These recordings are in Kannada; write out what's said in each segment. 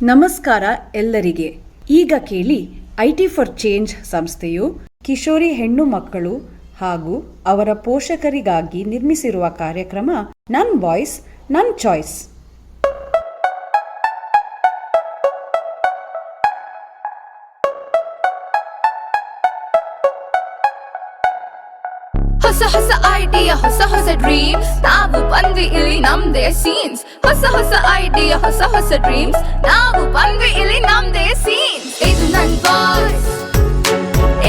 ನಮಸ್ಕಾರ ಎಲ್ಲರಿಗೆ. ಈಗ ಕೇಳಿ ಐಟಿ ಫಾರ್ ಚೇಂಜ್ ಸಂಸ್ಥೆಯು ಕಿಶೋರಿ ಹೆಣ್ಣು ಮಕ್ಕಳು ಹಾಗೂ ಅವರ ಪೋಷಕರಿಗಾಗಿ ನಿರ್ಮಿಸಿರುವ ಕಾರ್ಯಕ್ರಮ ನನ್ ವಾಯ್ಸ್ ನನ್ ಚಾಯ್ಸ್. ಹೊಸ ಹೊಸ ಐಡಿಯಾ ಹೊಸ ಹೊಸ ಡ್ರೀಮ್ಸ್ ನಾವು ಬಂದ್ವಿ ಇಲ್ಲಿ ನಮ್ದೇ ಸೀನ್ಸ್. ಹೊಸ ಹೊಸ ಐಡಿಯಾ ಹೊಸ ಹೊಸ ಡ್ರೀಮ್ಸ್ ನಾವು ಬಂದ್ವಿ ಇಲ್ಲಿ ನಮ್ದೇ ಸೀನ್ಸ್. ಇದು ನನ್ ವಾಯ್ಸ್,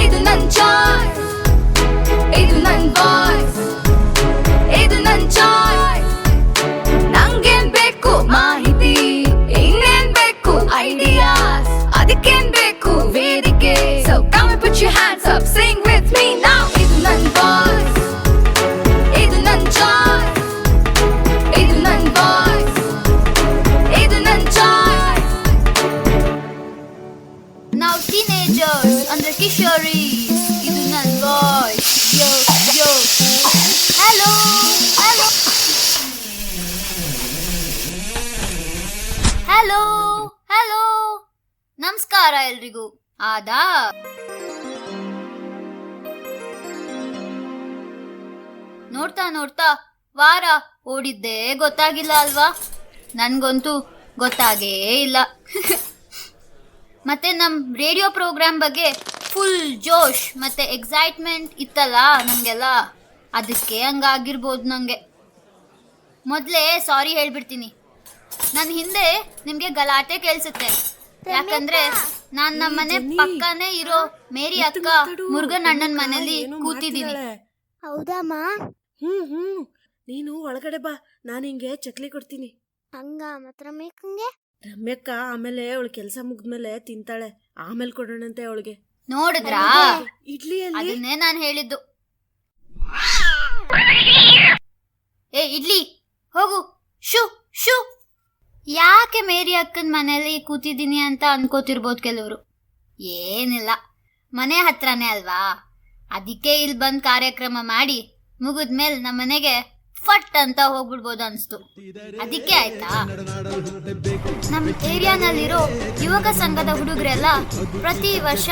ಇದು ನನ್ ಚಾಯ್ಸ್, ಇದು ನನ್ ವಾಯ್ಸ್, ಇದು ನನ್ ಚಾಯ್ಸ್. ನಂಗೇನ್ ಬೇಕು ಮಾಹಿತಿ, ಇನ್ನೇನ್ ಬೇಕು ಐಡಿಯಾಸ್, ಅದಕ್ಕೇನ್ ಬೇಕು ವೇದಿಕೆ. So come and put your hands up, sing with me now. ಇದು ನನ್ ವಾಯ್ಸ್, ಇದು ನನ್ ಚಾಯ್ಸ್, ಇದು ನನ್ ವಾಯ್ಸ್, ಇದು ನನ್ ಚಾಯ್ಸ್. Now teenagers ಅಂದ್ರೆ ಕಿಶೋರೀಸ್, ಇದು ನನ್ voice. Yo yo hello hello hello hello ನಮಸ್ಕಾರ ಎಲ್ರಿಗೂ. ನೋಡ್ತಾ ನೋಡ್ತಾ ವಾರ ಓಡಿದ್ದೇ ಗೊತ್ತಾಗಿಲ್ಲ ಅಲ್ವಾ? ನನ್ಗಂತೂ ಗೊತ್ತಾಗೇ ಇಲ್ಲ. ಮತ್ತೆ ನಮ್ ರೇಡಿಯೋ ಪ್ರೋಗ್ರಾಮ್ ಬಗ್ಗೆ ಫುಲ್ ಜೋಶ್ ಮತ್ತೆ ಎಕ್ಸೈಟ್ಮೆಂಟ್ ಇತ್ತಲ್ಲ ನಮ್ಗೆಲ್ಲ, ಅದಕ್ಕೆ ಹಂಗಾಗಿರ್ಬೋದು ನಂಗೆ. ಮೊದಲೇ ಸಾರಿ ಹೇಳ್ಬಿಡ್ತೀನಿ, ನನ್ನ ಹಿಂದೆ ನಿಮ್ಗೆ ಗಲಾಟೆ ಕೇಳಿಸುತ್ತೆ. ಯಾಕಂದ್ರೆ ನಾನ್ ನಮ್ಮ ಮನೆ ಪಕ್ಕನೇ ಇರೋ ಮೇರಿ ಅಕ್ಕ ಮುರುಗನ್ ಅಣ್ಣನ ಮನೇಲಿ ಕೂತಿದ್ದೀನಿ. ಹೌದಮ್ಮ? ನೀನು ಒಳಗಡೆ ಬಾ, ನಾನು ಹಿಂಗೆ ಚಕ್ಲಿ ಕೊಡ್ತೀನಿ. ಹಂಗ ಮತ್ತ ರಮ್ಯಕ್ಕಂಗೆ? ರಮ್ಯಕ್ಕ ಆಮೇಲೆ ಅವಳು ಕೆಲಸ ಮುಗಿದ್ಮೇಲೆ ತಿಂತಾಳೆ, ಆಮೇಲೆ ಕೊಡೋಣಂತೆ ಅವಳಿಗೆ. ನೋಡಿದ್ರಾ, ಇಡ್ಲಿ ಅದನ್ನೇ ನಾನು ಹೇಳಿದ್ದು. ಏ ಇಡ್ಲಿ ಹೋಗು, ಶೂ ಶೂ. ಯಾಕೆ ಮೇರಿ ಅಕ್ಕನ ಮನೇಲಿ ಕೂತಿದ್ದೀನಿ ಅಂತ ಅನ್ಕೋತಿರ್ಬೋದು ಕೆಲವರು. ಏನಿಲ್ಲ, ಮನೆ ಹತ್ರನೇ ಅಲ್ವಾ, ಅದಕ್ಕೆ ಇಲ್ಲಿ ಬಂದ್ ಕಾರ್ಯಕ್ರಮ ಮಾಡಿ ಮುಗಿದ್ಮೇಲೆ ನಮ್ಮ ಮನೆಗೆ ಫಟ್ ಅಂತ ಹೋಗ್ಬಿಡ್ಬೋದು ಅನ್ಸ್ತು, ಅದಕ್ಕೆ ಆಯ್ತಾ. ನಮ್ಮ ಏರಿಯಾನಲ್ಲಿರೋ ಯುವಕ ಸಂಘದ ಹುಡುಗರೆಲ್ಲ ಪ್ರತಿ ವರ್ಷ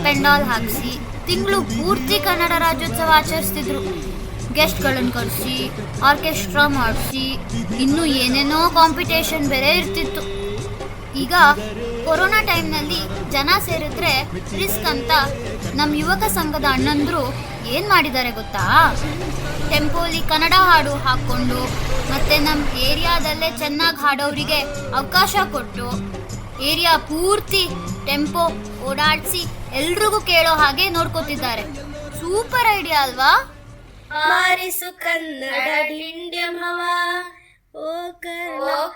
ಪೆಂಡಾಲ್ ಹಾಕಿಸಿ ತಿಂಗಳು ಪೂರ್ತಿ ಕನ್ನಡ ರಾಜ್ಯೋತ್ಸವ ಆಚರಿಸ್ತಿದ್ರು. ಗೆಸ್ಟ್ಗಳನ್ನು ಕರೆಸಿ ಆರ್ಕೆಸ್ಟ್ರಾ ಮಾಡಿಸಿ ಇನ್ನೂ ಏನೇನೋ ಕಾಂಪಿಟೇಷನ್ ಬೇರೆ ಇರ್ತಿತ್ತು. ಈಗ ಕೊರೋನಾ ಟೈಮ್ನಲ್ಲಿ ಜನ ಸೇರಿದ್ರೆ ರಿಸ್ಕ್ ಅಂತ ನಮ್ಮ ಯುವಕ ಸಂಘದ ಅಣ್ಣಂದ್ರು ಏನು ಮಾಡಿದ್ದಾರೆ ಗೊತ್ತಾ? ಟೆಂಪೋಲಿ ಕನ್ನಡ ಹಾಡು ಹಾಕ್ಕೊಂಡು ಮತ್ತೆ ನಮ್ಮ ಏರಿಯಾದಲ್ಲೇ ಚೆನ್ನಾಗಿ ಹಾಡೋರಿಗೆ ಅವಕಾಶ ಕೊಟ್ಟು ಏರಿಯಾ ಪೂರ್ತಿ ಟೆಂಪೋ ಓಡಾಡಿಸಿ ಎಲ್ರಿಗೂ ಕೇಳೋ ಹಾಗೆ ನೋಡ್ಕೋತಿದ್ದಾರೆ. ಸೂಪರ್ ಐಡಿಯಾ ಅಲ್ವಾ? ಮಾರಿಸು ಕನ್ನಡ ಡಿಂಡ್ಯಮವ, ಓ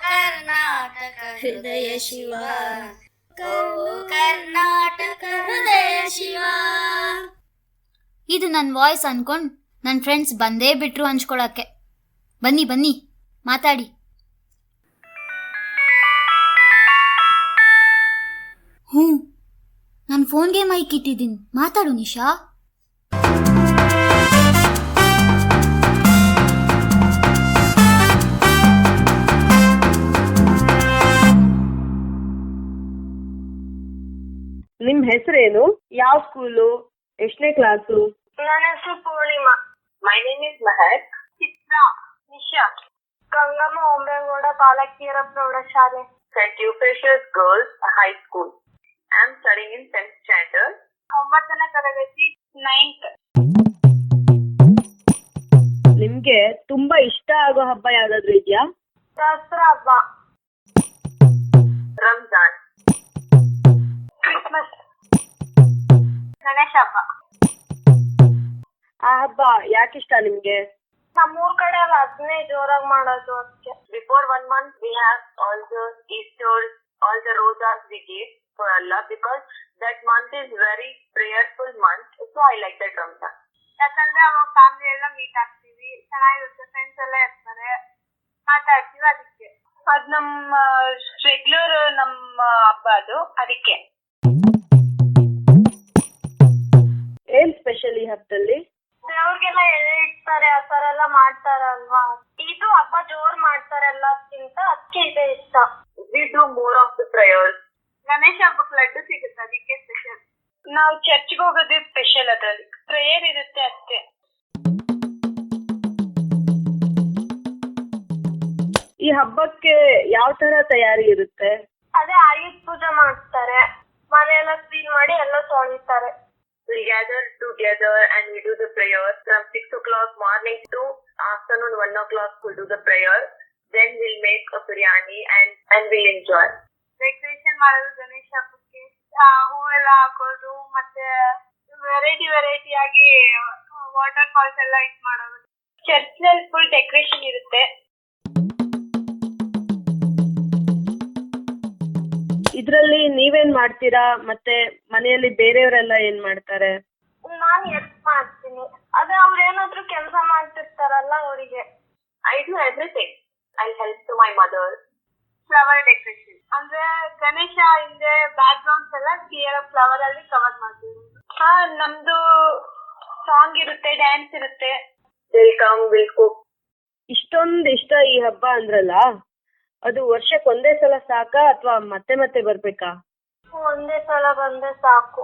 ಕರ್ನಾಟಕ ಹೃದಯ ಶಿವ, ಕರ್ನಾಟಕ ಹೃದಯ ಶಿವ. ಇದು ನನ್ನ ವಾಯ್ಸ್ ಅನ್ಕೊಂಡು ನನ್ನ ಫ್ರೆಂಡ್ಸ್ ಬಂದೇ ಬಿಟ್ರು ಹಂಚ್ಕೊಳಕ್ಕೆ. ಬನ್ನಿ ಬನ್ನಿ ಮಾತಾಡಿ. ನನ್ನ ಫೋನ್ಗೆ ಮೈಕ್ ಇಟ್ಟಿದ್ದೀನಿ, ಮಾತಾಡು ನಿಶಾ. ನಿಮ್ ಹೆಸರೇನು? ಯಾವ ಸ್ಕೂಲು? ಎಷ್ಟನೇ ಕ್ಲಾಸು? ನನ್ನ ಹೆಸರು Purnima. My name is Mahak. Chitra, Nisha. Gangamma Ombegowda ಬಾಲಕಿಯರ ಪ್ರೌಢಶಾಲೆ. St. Euphrasia's Girls High School. I am studying in 10th standard. 9ನೇ ತರಗತಿ 9th. ನಿಮ್ಗೆ ತುಂಬಾ ಇಷ್ಟ ಆಗೋ ಹಬ್ಬ ಯಾವ್ದಾದ್ರು ಇದೆಯಾ? ದಸರಾ ಹಬ್ಬ, ರಂಜಾನ್, ಕ್ರಿಸ್ಮಸ್, ಗಣೇಶ ಹಬ್ಬ. ಆ ಹಬ್ಬ ಯಾಕಿಷ್ಟ ನಿಮ್ಗೆ? ನಮ್ಮೂರ್ ಕಡೆ ಎಲ್ಲ ಅದನ್ನೇ ಜೋರಾಗಿ ಮಾಡೋದು ಅದಕ್ಕೆ. Before 1 month we have all the Easters, all the rosas we give for Allah because that month is very prayerful month. So I like that Ramzan. ಯಾಕಂದ್ರೆ ಅವಾಗ ಫ್ಯಾಮಿಲಿ ಎಲ್ಲ ಮೀಟ್ ಆಗ್ತೀವಿ, ಚೆನ್ನಾಗಿರುತ್ತೆ, ಫ್ರೆಂಡ್ಸ್ ಎಲ್ಲ ಇರ್ತಾರೆ, ಮಾತಾಡ್ತೀವಿ, ಅದಕ್ಕೆ. ಅದ್ ನಮ್ಮ ರೆಗ್ಯುಲರ್ ನಮ್ಮ ಹಬ್ಬ ಅದು, ಅದಕ್ಕೆ. ಏನ್ ಸ್ಪೆಷಲ್ ಈ ಹಬ್ಬದಲ್ಲಿ? ದೇವ್ರಿಗೆಲ್ಲ ಎಲೆ ಇಡ್ತಾರೆ, ಆ ತರ ಎಲ್ಲ ಮಾಡ್ತಾರಲ್ವಾ. ಇದು ಹಬ್ಬ ಜೋರ್ ಮಾಡ್ತಾರೆ ಎಲ್ಲಕ್ಕಿಂತ, ಅದಕ್ಕೆ ಇದೆ ಇಷ್ಟ. We do do more of the prayers. Ganesha ಹಬ್ಬಕ್ಕೆ ಲಡ್ಡು ಸಿಗುತ್ತೆ, ಅದಕ್ಕೆ ಸ್ಪೆಷಲ್. ನಾವು ಚರ್ಚ್ಗೆ ಹೋಗೋದೇ ಸ್ಪೆಷಲ್, ಅದ್ರಲ್ಲಿ ಪ್ರೇಯರ್ ಇರುತ್ತೆ ಅಷ್ಟೇ. ಈ ಹಬ್ಬಕ್ಕೆ ಯಾವ ತರ ತಯಾರಿ ಇರುತ್ತೆ? ಅದೇ ಆಯುಧ ಪೂಜೆ ಮಾಡ್ತಾರೆ, ಮನೆಯೆಲ್ಲ ಕ್ಲೀನ್ ಮಾಡಿ ಎಲ್ಲ ತೊಳಿತಾರೆ. We gather together and we do the prayers from 6 o'clock morning to afternoon 1 o'clock. We'll do the prayer. Then we'll make a biryani and we'll enjoy. Decoration ಮಾಡೋದು ಗಣೇಶ ಹಬ್ಬಕ್ಕೆ, ಹೂವೆಲ್ಲ ಹಾಕೋದು, ಮತ್ತೆ ವೆರೈಟಿ ಆಗಿ ವಾಟರ್ ಫಾಲ್ಸ್ ಎಲ್ಲ ಮಾಡೋದು. ಚರ್ಚ್ನಲ್ಲಿ ಫುಲ್ ಡೆಕೋರೇಷನ್ ಇರುತ್ತೆ. ಇದ್ರಲ್ಲಿ ನೀವೇನ್ ಮಾಡ್ತೀರಾ, ಮತ್ತೆ ಮನೆಯಲ್ಲಿ ಬೇರೆಯವರೆಲ್ಲ ಏನ್ ಮಾಡ್ತಾರೆ? ನಾನು ಹೆಲ್ಪ್ ಮಾಡ್ತೀನಿ, ಅದೇ ಅವ್ರು ಏನಾದ್ರು ಕೆಲಸ ಮಾಡ್ತಿರ್ತಾರಲ್ಲ ಅವರಿಗೆ. I do everything. I'll help to my mother. Flower decoration ಅಂದ್ರೆ ಗಣೇಶ ಹಿಂದೆ ಬ್ಯಾಕ್ ಗ್ರೌಂಡ್ಸ್ ಎಲ್ಲ ಕ್ಲಿಯರ್ ಫ್ಲವರ್ ಅಲ್ಲಿ ಕವರ್ ಮಾಡ್ತೀವಿ. ನಮ್ದು ಸಾಂಗ್ ಇರುತ್ತೆ, ಡ್ಯಾನ್ಸ್ ಇರುತ್ತೆ. They'll come, we'll cook. ಇಷ್ಟೊಂದು ಇಷ್ಟ ಈ ಹಬ್ಬ ಅಂದ್ರಲ್ಲ, ಅದು ವರ್ಷಕ್ಕೆ ಒಂದೇ ಸಲ ಸಾಕಾ ಅಥವಾ ಮತ್ತೆ ಮತ್ತೆ ಬರ್ಬೇಕಾ? ಒಂದೇ ಸಲ ಬಂದ್ರೆ ಸಾಕು.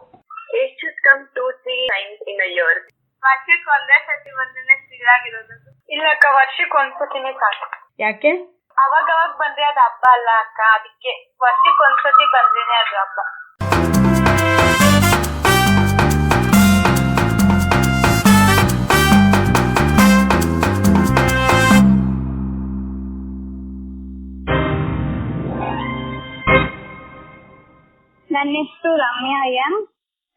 It should come 2-3 times in a year. ವರ್ಷಕ್ಕೆ ಒಂದೇ ಸತಿ ಬಂದ್ರೆ ಸ್ಟಿಲ್ ಆಗಿರೋದು. ಇಲ್ಲಕ್ಕ, ವರ್ಷಕ್ಕೆ ಒಂದ್ಸತಿನೇ ಸಾಕು. ಯಾಕೆ? ಅವಾಗ ಬಂದ್ರೆ ಅದು ಹಬ್ಬ ಅಲ್ಲ ಅಕ್ಕ, ಅದಕ್ಕೆ ವರ್ಷಕ್ಕೆ ಒಂದ್ಸತಿ ಬಂದ್ರೇನೆ ಅದು ಹಬ್ಬ. ನನ್ನ ಹೆಸರು ರಮ್ಯಾ ಎಂ.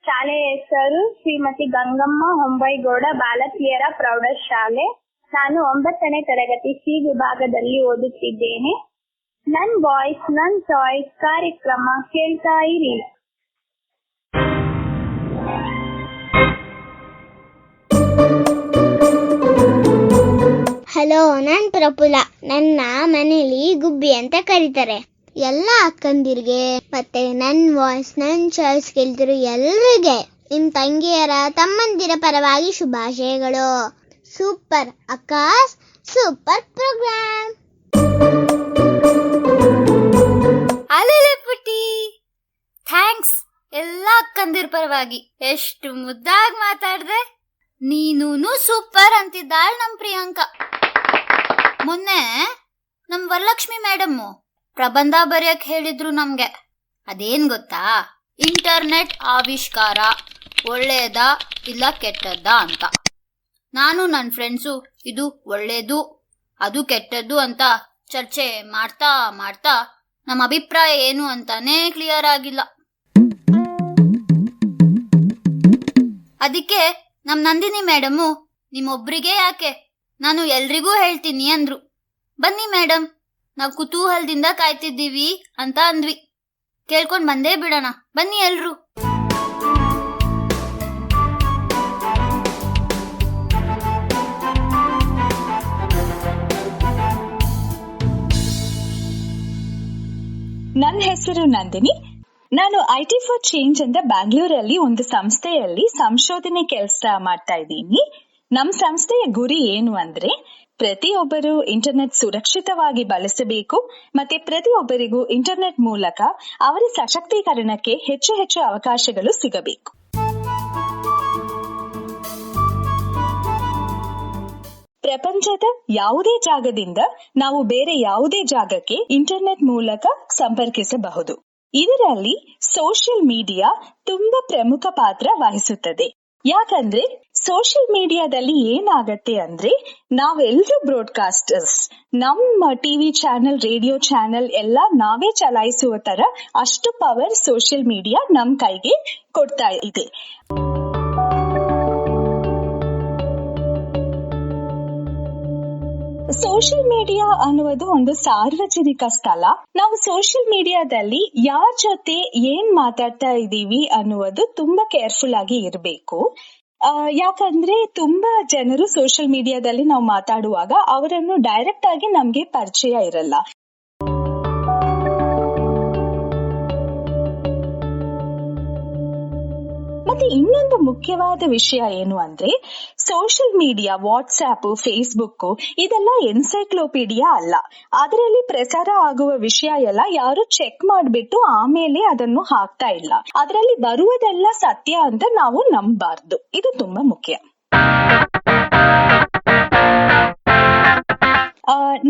ಶಾಲೆಯ ಹೆಸರು ಶ್ರೀಮತಿ ಗಂಗಮ್ಮ ಹೊಂಬೈಗೌಡ ಬಾಲಕಿಯರ ಪ್ರೌಢಶಾಲೆ. ನಾನು 9ನೇ ತರಗತಿ ಸಿ ವಿಭಾಗದಲ್ಲಿ ಓದುತ್ತಿದ್ದೇನೆ. ನನ್ ವಾಯ್ಸ್ ನನ್ ಚಾಯ್ಸ್ ಕಾರ್ಯಕ್ರಮ ಕೇಳ್ತಾ ಇರಿ. ಹಲೋ, ನಾನ್ ಪ್ರಫುಲ್ಲ. ನನ್ನ ಮನೇಲಿ ಗುಬ್ಬಿ ಅಂತ ಕರೀತಾರೆ. ಎಲ್ಲ ಅಕ್ಕಂದಿರ್ಗೆ ಮತ್ತೆ ನನ್ ವಾಯ್ಸ್ ನನ್ ಚಾಯ್ಸ್ ಕೇಳ್ತಿರೋ ಎಲ್ರಿಗೆ ನಿಮ್ ತಂಗಿಯರ ತಮ್ಮಂದಿರ ಪರವಾಗಿ ಶುಭಾಶಯಗಳು. ಸೂಪರ್ ಅಕ್ಕಾಸ್, ಸೂಪರ್ ಪ್ರೋಗ್ರಾಮ್. ಅಲೆಲೆ ಪುಟ್ಟಿ, ಥ್ಯಾಂಕ್ಸ್ ಎಲ್ಲ ಅಕ್ಕಂದಿರ ಪರವಾಗಿ. ಎಷ್ಟು ಮುದ್ದಾಗಿ ಮಾತಾಡ್ದೆ. ನೀನೂನು ಸೂಪರ್ ಅಂತಿದ್ದಾಳ್ ನಮ್ ಪ್ರಿಯಾಂಕಾ. ಮೊನ್ನೆ ನಮ್ ವರಲಕ್ಷ್ಮಿ ಮೇಡಮ್ಮು ಪ್ರಬಂಧ ಬರೆಯಕ್ ಹೇಳಿದ್ರು ನಮ್ಗೆ. ಅದೇನ್ ಗೊತ್ತಾ, ಇಂಟರ್ನೆಟ್ ಆವಿಷ್ಕಾರ ಒಳ್ಳೇದಾ ಇಲ್ಲ ಕೆಟ್ಟದ್ದಾ ಅಂತ. ನಾನು ನನ್ನ ಫ್ರೆಂಡ್ಸು ಇದು ಒಳ್ಳೇದು ಅದು ಕೆಟ್ಟದ್ದು ಅಂತ ಚರ್ಚೆ ಮಾಡ್ತಾ ಮಾಡ್ತಾ ನಮ್ಮ ಅಭಿಪ್ರಾಯ ಏನು ಅಂತಾನೆ ಕ್ಲಿಯರ್ ಆಗಿಲ್ಲ. ಅದಕ್ಕೆ ನಮ್ ನಂದಿನಿ ಮೇಡಮು ನಿಮ್ಮೊಬ್ರಿಗೆ ಯಾಕೆ, ನಾನು ಎಲ್ರಿಗೂ ಹೇಳ್ತೀನಿ ಅಂದ್ರು. ಬನ್ನಿ ಮೇಡಮ್, ನಾವು ಕುತೂಹಲದಿಂದ ಕಾಯ್ತಿದ್ದೀವಿ ಅಂತ ಅಂದ್ವಿ. ಕೇಳ್ಕೊಂಡ್ ಬಂದೇ ಬಿಡೋಣ, ಬನ್ನಿ ಎಲ್ರು. ನನ್ನ ಹೆಸರು ನಂದಿನಿ. ನಾನು IT ಫಾರ್ ಚೇಂಜ್ ಅಂತ ಬ್ಯಾಂಗ್ಳೂರಲ್ಲಿ ಒಂದು ಸಂಸ್ಥೆಯಲ್ಲಿ ಸಂಶೋಧನೆ ಕೆಲಸ ಮಾಡ್ತಾ ಇದ್ದೀನಿ. ನಮ್ಮ ಸಂಸ್ಥೆಯ ಗುರಿ ಏನು ಅಂದ್ರೆ, ಪ್ರತಿಯೊಬ್ಬರು ಇಂಟರ್ನೆಟ್ ಸುರಕ್ಷಿತವಾಗಿ ಬಳಸಬೇಕು ಮತ್ತೆ ಪ್ರತಿಯೊಬ್ಬರಿಗೂ ಇಂಟರ್ನೆಟ್ ಮೂಲಕ ಅವರ ಸಶಕ್ತೀಕರಣಕ್ಕೆ ಹೆಚ್ಚು ಹೆಚ್ಚು ಅವಕಾಶಗಳು ಸಿಗಬೇಕು. ಪ್ರಪಂಚದ ಯಾವುದೇ ಜಾಗದಿಂದ ನಾವು ಬೇರೆ ಯಾವುದೇ ಜಾಗಕ್ಕೆ ಇಂಟರ್ನೆಟ್ ಮೂಲಕ ಸಂಪರ್ಕಿಸಬಹುದು. ಇದರಲ್ಲಿ ಸೋಷಿಯಲ್ ಮೀಡಿಯಾ ತುಂಬಾ ಪ್ರಮುಖ ಪಾತ್ರ ವಹಿಸುತ್ತದೆ. ಯಾಕಂದ್ರೆ ಸೋಷಿಯಲ್ ಮೀಡಿಯಾದಲ್ಲಿ ಏನಾಗತ್ತೆ ಅಂದ್ರೆ, ನಾವೆಲ್ಲರೂ ಬ್ರಾಡ್ಕಾಸ್ಟರ್ಸ್, ನಮ್ಮ ಟಿವಿ ಚಾನೆಲ್, ರೇಡಿಯೋ ಚಾನೆಲ್ ಎಲ್ಲ ನಾವೇ ಚಲಾಯಿಸುವ ತರ ಅಷ್ಟು ಪವರ್ ಸೋಷಿಯಲ್ ಮೀಡಿಯಾ ನಮ್ ಕೈಗೆ ಕೊಡ್ತಾ ಇದೆ. ಸೋಷಿಯಲ್ ಮೀಡಿಯಾ ಅನ್ನುವುದು ಒಂದು ಸಾರ್ವಜನಿಕ ಸ್ಥಳ. ನಾವು ಸೋಷಿಯಲ್ ಮೀಡಿಯಾದಲ್ಲಿ ಯಾರ ಜೊತೆ ಏನ್ ಮಾತಾಡ್ತಾ ಇದ್ದೀವಿ ಅನ್ನುವುದು ತುಂಬಾ ಕೇರ್ಫುಲ್ ಆಗಿ ಇರಬೇಕು. ಯಾಕಂದ್ರೆ ತುಂಬಾ ಜನರು ಸೋಷಿಯಲ್ ಮೀಡಿಯಾದಲ್ಲಿ ನಾವು ಮಾತಾಡುವಾಗ ಅವರನ್ನು ಡೈರೆಕ್ಟ್ ಆಗಿ ನಮ್ಗೆ ಪರಿಚಯ ಇರಲ್ಲ. ಮತ್ತೆ ಇನ್ನೊಂದು ಮುಖ್ಯವಾದ ವಿಷಯ ಏನು ಅಂದ್ರೆ, ಸೋಷಿಯಲ್ ಮೀಡಿಯಾ, ವಾಟ್ಸ್ಆಪ್, ಫೇಸ್ಬುಕ್ ಇದೆಲ್ಲ ಎನ್ಸೈಕ್ಲೋಪೀಡಿಯಾ ಅಲ್ಲ. ಅದರಲ್ಲಿ ಪ್ರಸಾರ ಆಗುವ ವಿಷಯ ಎಲ್ಲ ಯಾರು ಚೆಕ್ ಮಾಡ್ಬಿಟ್ಟು ಆಮೇಲೆ ಅದನ್ನು ಹಾಕ್ತಾ ಇಲ್ಲ. ಅದರಲ್ಲಿ ಬರುವುದೆಲ್ಲ ಸತ್ಯ ಅಂತ ನಾವು ನಂಬಬಾರ್ದು. ಇದು ತುಂಬಾ ಮುಖ್ಯ.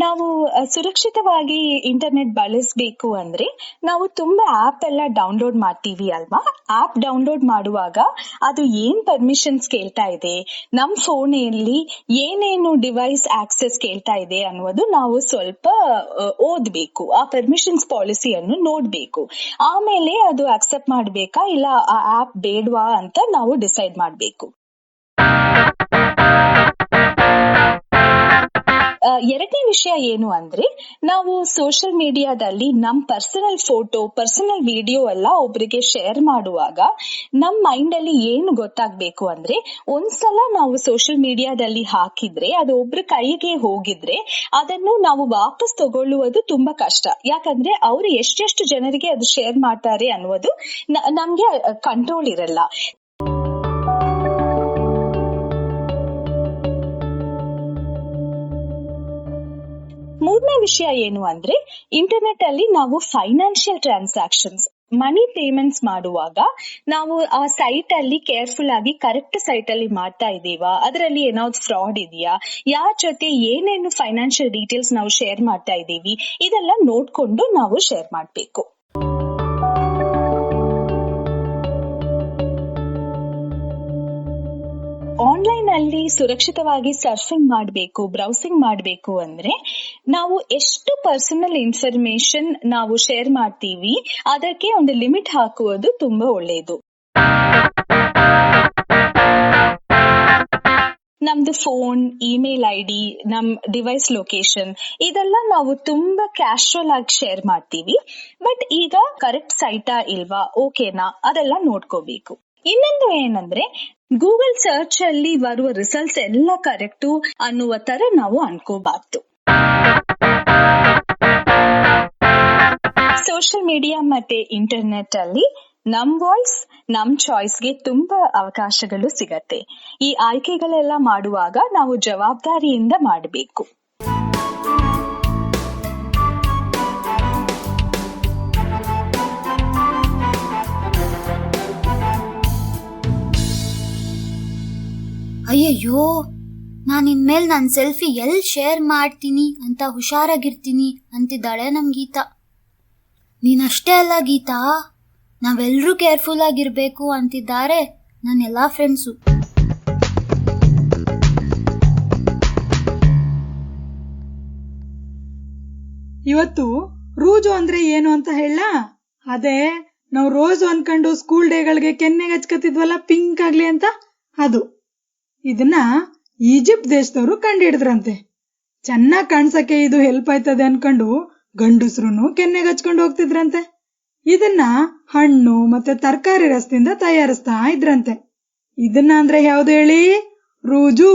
ನಾವು ಸುರಕ್ಷಿತವಾಗಿ ಇಂಟರ್ನೆಟ್ ಬಳಸಬೇಕು ಅಂದ್ರೆ ನಾವು ತುಂಬಾ ಆಪ್ ಎಲ್ಲ ಡೌನ್ಲೋಡ್ ಮಾಡ್ತೀವಿ ಅಲ್ವಾ. ಆಪ್ ಡೌನ್ಲೋಡ್ ಮಾಡುವಾಗ ಅದು ಏನ್ ಪರ್ಮಿಷನ್ಸ್ ಕೇಳ್ತಾ ಇದೆ, ನಮ್ ಫೋನಲ್ಲಿ ಏನೇನು ಡಿವೈಸ್ ಆಕ್ಸೆಸ್ ಕೇಳ್ತಾ ಇದೆ ಅನ್ನೋದು ನಾವು ಸ್ವಲ್ಪ ಓದ್ಬೇಕು. ಆ ಪರ್ಮಿಷನ್ಸ್ ಪಾಲಿಸಿಯನ್ನು ನೋಡ್ಬೇಕು. ಆಮೇಲೆ ಅದು ಅಕ್ಸೆಪ್ಟ್ ಮಾಡ್ಬೇಕಾ ಇಲ್ಲ ಆ ಆಪ್ ಬೇಡವಾ ಅಂತ ನಾವು ಡಿಸೈಡ್ ಮಾಡ್ಬೇಕು. ಎರಡನೇ ವಿಷಯ ಏನು ಅಂದ್ರೆ, ನಾವು ಸೋಷಿಯಲ್ ಮೀಡಿಯಾದಲ್ಲಿ ನಮ್ ಪರ್ಸನಲ್ ಫೋಟೋ, ಪರ್ಸನಲ್ ವಿಡಿಯೋ ಎಲ್ಲ ಒಬ್ರಿಗೆ ಶೇರ್ ಮಾಡುವಾಗ ನಮ್ ಮೈಂಡ್ ಅಲ್ಲಿ ಏನು ಗೊತ್ತಾಗ್ಬೇಕು ಅಂದ್ರೆ, ಒಂದ್ಸಲ ನಾವು ಸೋಷಿಯಲ್ ಮೀಡಿಯಾದಲ್ಲಿ ಹಾಕಿದ್ರೆ ಅದು ಒಬ್ರ ಕೈಗೆ ಹೋಗಿದ್ರೆ ಅದನ್ನು ನಾವು ವಾಪಸ್ ತಗೊಳ್ಳುವುದು ತುಂಬಾ ಕಷ್ಟ. ಯಾಕಂದ್ರೆ ಅವರು ಎಷ್ಟೆಷ್ಟು ಜನರಿಗೆ ಅದು ಶೇರ್ ಮಾಡ್ತಾರೆ ಅನ್ನೋದು ನಮ್ಗೆ ಕಂಟ್ರೋಲ್ ಇರಲ್ಲ. ಮೂರನೇ ವಿಷಯ ಏನು ಅಂದ್ರೆ, ಇಂಟರ್ನೆಟ್ ಅಲ್ಲಿ ನಾವು ಫೈನಾನ್ಷಿಯಲ್ ಟ್ರಾನ್ಸಾಕ್ಷನ್ಸ್, ಮನಿ ಪೇಮೆಂಟ್ಸ್ ಮಾಡುವಾಗ ನಾವು ಆ ಸೈಟ್ ಅಲ್ಲಿ ಕೇರ್ಫುಲ್ ಆಗಿ ಕರೆಕ್ಟ್ ಸೈಟ್ ಅಲ್ಲಿ ಮಾಡ್ತಾ ಇದೀವಾ, ಅದರಲ್ಲಿ ಏನಾದ್ರು ಫ್ರಾಡ್ ಇದೆಯಾ, ಯಾರ ಜೊತೆ ಏನೇನು ಫೈನಾನ್ಷಿಯಲ್ ಡೀಟೇಲ್ಸ್ ನಾವು ಶೇರ್ ಮಾಡ್ತಾ ಇದೀವಿ, ಇದೆಲ್ಲ ನೋಡ್ಕೊಂಡು ನಾವು ಶೇರ್ ಮಾಡ್ಬೇಕು. ಆನ್ಲೈನ್ ಅಲ್ಲಿ ಸುರಕ್ಷಿತವಾಗಿ ಸರ್ಫಿಂಗ್ ಮಾಡಬೇಕು, ಬ್ರೌಸಿಂಗ್ ಮಾಡಬೇಕು ಅಂದ್ರೆ ನಾವು ಎಷ್ಟು ಪರ್ಸನಲ್ ಇನ್ಫಾರ್ಮೇಶನ್ ನಾವು ಶೇರ್ ಮಾಡ್ತೀವಿ ಅದಕ್ಕೆ ಒಂದು ಲಿಮಿಟ್ ಹಾಕುವುದು ತುಂಬಾ ಒಳ್ಳೆಯದು. ನಮ್ದು ಫೋನ್, ಇಮೇಲ್ ಐಡಿ, ನಮ್ ಡಿವೈಸ್ ಲೊಕೇಶನ್ ಇದೆಲ್ಲ ನಾವು ತುಂಬಾ ಕ್ಯಾಶುವಲ್ ಆಗಿ ಶೇರ್ ಮಾಡ್ತೀವಿ. ಬಟ್ ಈಗ ಕರೆಕ್ಟ್ ಸೈಟಾ ಇಲ್ವಾ, ಓಕೆನಾ, ಅದೆಲ್ಲ ನೋಡ್ಕೋಬೇಕು. ಇನ್ನೊಂದು ಏನಂದ್ರೆ, ಗೂಗಲ್ ಸರ್ಚ್ ಅಲ್ಲಿ ಬರುವ ರಿಸಲ್ಟ್ಸ್ ಎಲ್ಲ ಕರೆಕ್ಟು ಅನ್ನುವ ತರ ನಾವು ಅನ್ಕೋಬಾರ್ದು. ಸೋಷಿಯಲ್ ಮೀಡಿಯಾ ಮತ್ತೆ ಇಂಟರ್ನೆಟ್ ಅಲ್ಲಿ ನಮ್ ವಾಯ್ಸ್, ನಮ್ ಚಾಯ್ಸ್ಗೆ ತುಂಬಾ ಅವಕಾಶಗಳು ಸಿಗತ್ತೆ. ಈ ಆಯ್ಕೆಗಳೆಲ್ಲ ಮಾಡುವಾಗ ನಾವು ಜವಾಬ್ದಾರಿಯಿಂದ ಮಾಡಬೇಕು. ಅಯ್ಯಯ್ಯೋ, ನಾನು ಇನ್ಮೇಲೆ ನನ್ನ ಸೆಲ್ಫಿ ಎಲ್ಲಿ ಶೇರ್ ಮಾಡ್ತೀನಿ ಅಂತ ಹುಷಾರಾಗಿರ್ತೀನಿ ಅಂತಿದ್ದಾಳೆ ನಮ್ ಗೀತಾ. ನೀನಷ್ಟೇ ಅಲ್ಲ ಗೀತಾ, ನಾವೆಲ್ಲರೂ ಕೇರ್ಫುಲ್ ಆಗಿರ್ಬೇಕು ಅಂತಿದ್ದಾರೆ ನನ್ನ ಎಲ್ಲಾ ಫ್ರೆಂಡ್ಸು. ಇವತ್ತು ರೂಜು ಅಂದ್ರೆ ಏನು ಅಂತ ಹೇಳ? ಅದೇ ನಾವು ರೋಜು ಅನ್ಕೊಂಡು ಸ್ಕೂಲ್ ಡೇಗಳಿಗೆ ಕೆನ್ನೆಗೆ ಹಚ್ಕತಿದ್ವಲ್ಲ, ಪಿಂಕ್ ಆಗ್ಲಿ ಅಂತ, ಅದು. ಇದನ್ನ ಈಜಿಪ್ಟ್ ದೇಶದವರು ಕಂಡಿಡಿದ್ರಂತೆ. ಚೆನ್ನಾಗ್ ಕಾಣ್ಸಕ್ಕೆ ಇದು ಹೆಲ್ಪ್ ಆಯ್ತದೆ ಅನ್ಕೊಂಡು ಗಂಡಸ್ರು ಕೆನ್ನೆಗೆ ಹಚ್ಕೊಂಡು ಹೋಗ್ತಿದ್ರಂತೆ. ಇದನ್ನ ಹಣ್ಣು ಮತ್ತೆ ತರಕಾರಿ ರಸದಿಂದ ತಯಾರಿಸ್ತಾ ಇದ್ರಂತೆ. ಇದನ್ನ ಅಂದ್ರೆ ಯಾವ್ದು ಹೇಳಿ? ರೂಜು.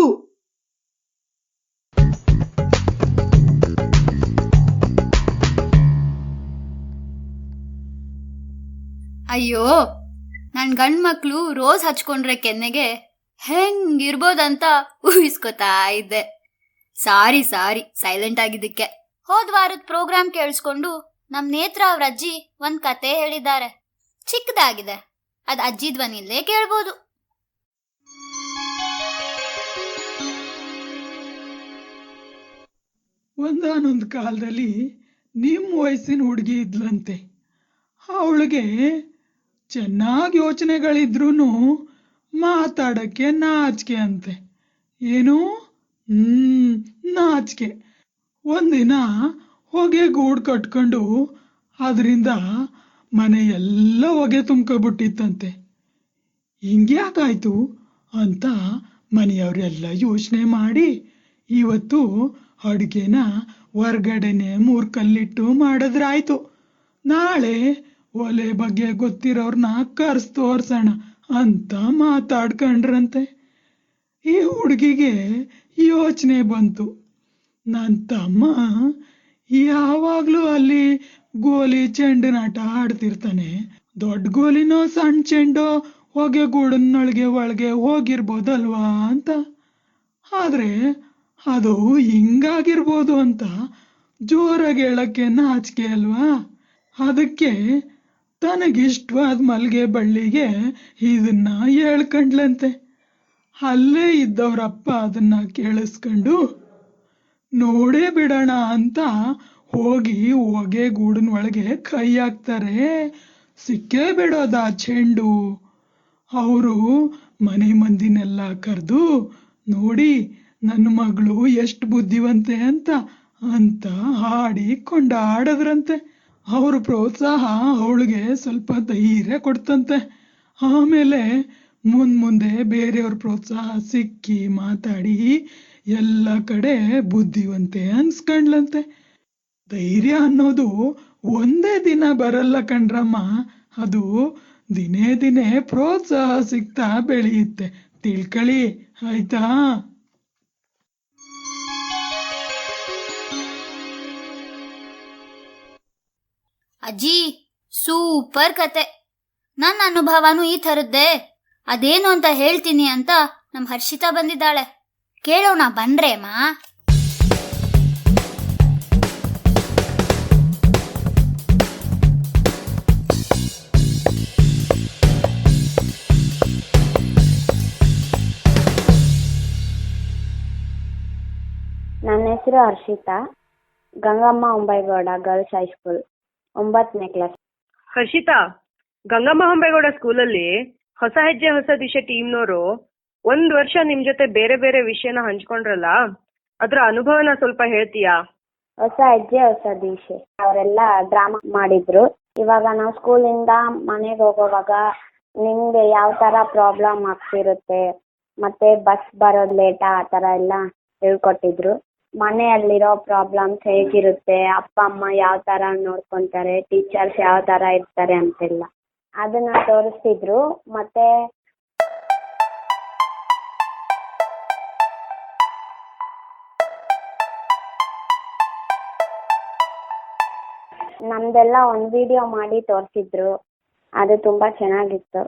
ಅಯ್ಯೋ, ನನ್ ಗಂಡ್ ಮಕ್ಳು ರೋಸ್ ಹಚ್ಕೊಂಡ್ರೆ ಕೆನ್ನೆಗೆ ಹೆಂಗಿರ್ಬೋದಂತ ಊಹಿಸ್ಕೊತಾ ಇದ್ದೆ. ಸಾರಿ ಸೈಲೆಂಟ್ ಆಗಿದ್ದಕ್ಕೆ. ಹೋದ್ ವಾರದ ಪ್ರೋಗ್ರಾಮ್ ಕೇಳಿಸ್ಕೊಂಡು ನಮ್ ನೇತ್ರ ಅವ್ರ ಅಜ್ಜಿ ಒಂದ್ ಕತೆ ಹೇಳಿದ್ದಾರೆ. ಚಿಕ್ಕದಾಗಿದೆ, ಅದ್ ಅಜ್ಜಿ ಧ್ವನಿಲೇ ಕೇಳ್ಬೋದು. ಒಂದಾನೊಂದು ಕಾಲದಲ್ಲಿ ನಿಮ್ ವಯಸ್ಸಿನ ಹುಡುಗಿ ಇದ್ಲಂತೆ. ಅವಳಿಗೆ ಚೆನ್ನಾಗಿ ಯೋಚನೆಗಳಿದ್ರೂನು ಮಾತಾಡಕ್ಕೆ ನಾಚಿಕೆ ಅಂತೆ. ಏನು? ನಾಚಿಕೆ. ಒಂದಿನ ಹೊಗೆ ಗೂಡು ಕಟ್ಕೊಂಡು ಅದರಿಂದ ಮನೆ ಎಲ್ಲ ಹೊಗೆ ತುಂಬ್ಕೊಬಿಟ್ಟಿತ್ತಂತೆ. ಹಿಂಗ್ಯಾಕಾಯ್ತು ಅಂತ ಮನೆಯವರೆಲ್ಲ ಯೋಚನೆ ಮಾಡಿ ಇವತ್ತು ಅಡುಗೆನ ಹೊರ್ಗಡೆನೆ 3 ಕಲ್ಲಿಟ್ಟು ಮಾಡಿದ್ರಾಯ್ತು. ನಾಳೆ ಒಲೆ ಬಗ್ಗೆ ಗೊತ್ತಿರೋರ್ನ ಕರ್ಸ್ ತೋರ್ಸೋಣ ಅಂತ ಮಾತಾಡ್ಕೊಂಡ್ರಂತೆ. ಈ ಹುಡುಗಿಗೆ ಯೋಚನೆ ಬಂತು, ನನ್ನ ತಮ್ಮ ಯಾವಾಗ್ಲೂ ಅಲ್ಲಿ ಗೋಲಿ ಚೆಂಡಿನಾಟ ಆಡ್ತಿರ್ತಾನೆ, ದೊಡ್ಡ ಗೋಲಿನೋ ಸಣ್ಣ ಚೆಂಡೋ ಹೊಗೆಗೂಡನ್ನೊಳಗೆ ಒಳಗೆ ಹೋಗಿರ್ಬೋದಲ್ವಾ ಅಂತ. ಆದ್ರೆ ಅದು ಹಿಂಗಾಗಿರ್ಬೋದು ಅಂತ ಜೋರಾಗಿ ಹೇಳಕ್ಕೆ ನಾಚಿಕೆ ಅಲ್ವಾ. ಅದಕ್ಕೆ ತನಗಿಷ್ಟವಾದ ಮಲ್ಗೆ ಬಳ್ಳಿಗೆ ಇದನ್ನ ಹೇಳ್ಕಂಡ್ಲಂತೆ. ಅಲ್ಲೇ ಇದ್ದವ್ರಪ್ಪ ಅದನ್ನ ಕೇಳಿಸ್ಕೊಂಡು ನೋಡೇ ಬಿಡೋಣ ಅಂತ ಹೋಗಿ ಹೊಗೆಗೂಡಿನ ಒಳಗೆ ಕೈ ಹಾಕ್ತಾರೆ. ಸಿಕ್ಕೇ ಬಿಡೋದ ಚೆಂಡು. ಅವರು ಮನೆ ಮಂದಿನೆಲ್ಲ ಕರೆದು ನೋಡಿ ನನ್ನ ಮಗಳು ಎಷ್ಟು ಬುದ್ಧಿವಂತೆ ಅಂತ ಹಾಡಿ ಕೊಂಡಾಡದ್ರಂತೆ. ಅವ್ರ ಪ್ರೋತ್ಸಾಹ ಅವಳಿಗೆ ಸ್ವಲ್ಪ ಧೈರ್ಯ ಕೊಡ್ತಂತೆ. ಆಮೇಲೆ ಮುಂದೆ ಬೇರೆಯವ್ರ ಪ್ರೋತ್ಸಾಹ ಸಿಕ್ಕಿ ಮಾತಾಡಿ ಎಲ್ಲ ಕಡೆ ಬುದ್ಧಿವಂತೆ ಅನ್ಸ್ಕೊಂಡ್ಲಂತೆ. ಧೈರ್ಯ ಅನ್ನೋದು ಒಂದೇ ದಿನ ಬರಲ್ಲ ಕಣ್ರಮ್ಮ, ಅದು ದಿನೇ ದಿನೇ ಪ್ರೋತ್ಸಾಹ ಸಿಗ್ತಾ ಬೆಳೆಯುತ್ತೆ. ತಿಳ್ಕೊಳ್ಳಿ ಆಯ್ತಾ? ಅಜ್ಜಿ, ಸೂಪರ್ ಕತೆ. ನನ್ನ ಅನುಭವನೂ ಈ ಥರದ್ದೇ. ಅದೇನು ಅಂತ ಹೇಳ್ತೀನಿ ಅಂತ ನಮ್ಮ ಹರ್ಷಿತಾ ಬಂದಿದ್ದಾಳೆ. ಕೇಳೋಣ ಬನ್ರೇಮ್ಮ. ನನ್ನ ಹೆಸರು ಹರ್ಷಿತಾ, ಗಂಗಮ್ಮ ಹೊಂಬೈಗೌಡ ಗರ್ಲ್ಸ್ ಹೈಸ್ಕೂಲ್, 9ನೇ ಕ್ಲಾಸ್. ಹರ್ಷಿತಾ, ಗಂಗಮ್ಮ ಹೊಂಬೇಗೌಡ ಸ್ಕೂಲಲ್ಲಿ ಹೊಸ ಹೆಜ್ಜೆ ಹೊಸ ದಿಶೆ ಟೀಮ್ನವರು 1 ವರ್ಷ ನಿಮ್ ಜೊತೆ ಬೇರೆ ಬೇರೆ ವಿಷಯನ ಹಂಚ್ಕೊಂಡ್ರಲ್ಲ, ಅದ್ರ ಅನುಭವನ ಸ್ವಲ್ಪ ಹೇಳ್ತೀಯಾ? ಹೊಸ ಹೆಜ್ಜೆ ಹೊಸ ದಿಶೆ ಅವರೆಲ್ಲ ಡ್ರಾಮಾ ಮಾಡಿದ್ರು. ಇವಾಗ ನಾವು ಸ್ಕೂಲಿಂದ ಮನೆಗೆ ಹೋಗೋವಾಗ ನಿಮ್ಗೆ ಯಾವ ತರ ಪ್ರಾಬ್ಲಮ್ ಆಗ್ತಿರುತ್ತೆ, ಮತ್ತೆ ಬಸ್ ಬರೋದ್ ಲೇಟಾ, ಆ ತರ ಎಲ್ಲ ಹೇಳ್ಕೊಟ್ಟಿದ್ರು. ಮನೆಯಲ್ಲಿರೋ ಪ್ರಾಬ್ಲಮ್ಸ್ ಹೇಗಿರುತ್ತೆ, ಅಪ್ಪ ಅಮ್ಮ ಯಾವ ತರ ನೋಡ್ಕೊಂತಾರೆ, ಟೀಚರ್ಸ್ ಯಾವ ತರ ಇರ್ತಾರೆ ಅಂತೆಲ್ಲ ಅದನ್ನ ತೋರಿಸ್ತಿದ್ರು. ಮತ್ತೆ ನಮ್ದೆಲ್ಲ ಒಂದು ವಿಡಿಯೋ ಮಾಡಿ ತೋರಿಸಿದ್ರು. ಅದು ತುಂಬಾ ಚೆನ್ನಾಗಿತ್ತು.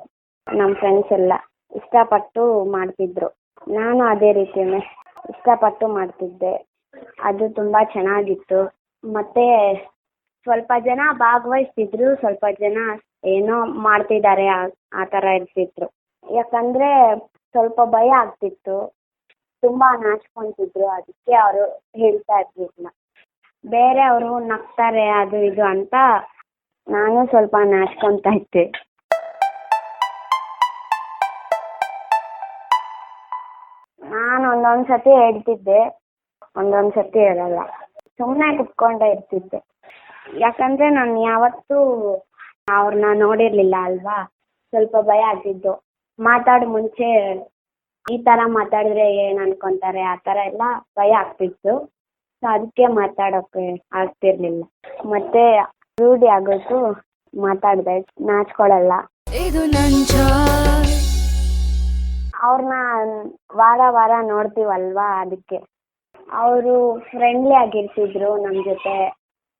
ನಮ್ಮ ಫ್ರೆಂಡ್ಸ್ ಎಲ್ಲ ಇಷ್ಟಪಟ್ಟು ಮಾಡ್ತಿದ್ರು. ನಾನು ಅದೇ ರೀತಿನೇ ಇಷ್ಟಪಟ್ಟು ಮಾಡ್ತಿದ್ದೆ. ಅದು ತುಂಬಾ ಚೆನ್ನಾಗಿತ್ತು. ಮತ್ತೆ ಸ್ವಲ್ಪ ಜನ ಭಾಗವಹಿಸ್ತಿದ್ರು, ಸ್ವಲ್ಪ ಜನ ಏನೋ ಮಾಡ್ತಿದ್ದಾರೆ ಆ ತರ ಇರ್ತಿದ್ರು. ಯಾಕಂದ್ರೆ ಸ್ವಲ್ಪ ಭಯ ಆಗ್ತಿತ್ತು, ತುಂಬಾ ನಾಚ್ಕೊಂತಿದ್ರು. ಅದಕ್ಕೆ ಅವರು ಹೇಳ್ತಾ ಇರ್ಲಿಲ್ಲ. ಬೇರೆ ಅವರು ನಗ್ತಾರೆ ಅದು ಇದು ಅಂತ ನಾನು ಸ್ವಲ್ಪ ನಾಚ್ಕೊಂತ ಇದ್ದೆ. ನಾನು ಒಂದೊಂದ್ಸತಿ ಹೇಳ್ತಿದ್ದೆ, ಒಂದೊಂದ್ಸತಿ ಹೇಳಲ್ಲ, ಸುಮ್ಮನೆ ಕುತ್ಕೊಂಡೇ ಇರ್ತಿದ್ದೆ. ಯಾಕಂದ್ರೆ ನಾನು ಯಾವತ್ತೂ ಅವ್ರನ್ನ ನೋಡಿರ್ಲಿಲ್ಲ ಅಲ್ವಾ, ಸ್ವಲ್ಪ ಭಯ ಆಗ್ತಿದ್ದು. ಮಾತಾಡೋ ಮುಂಚೆ ಈ ತರ ಮಾತಾಡಿದ್ರೆ ಏನ್ ಅನ್ಕೊಂತಾರೆ, ಆ ತರ ಎಲ್ಲ ಭಯ ಆಗ್ತಿತ್ತು. ಸೊ ಅದಕ್ಕೆ ಮಾತಾಡೋಕೆ ಆಗ್ತಿರ್ಲಿಲ್ಲ. ಮತ್ತೆ ರೂಢಿ ಆಗೋದು ಮಾತಾಡ್ದೆ, ನಾಚ್ಕೊಳಲ್ಲ. ಅವ್ರನ್ನ ವಾರ ನೋಡ್ತೀವಲ್ವಾ, ಅದಕ್ಕೆ ಅವರು ಫ್ರೆಂಡ್ಲಿ ಆಗಿರ್ತಿದ್ರು ನಮ್ಮ ಜೊತೆ.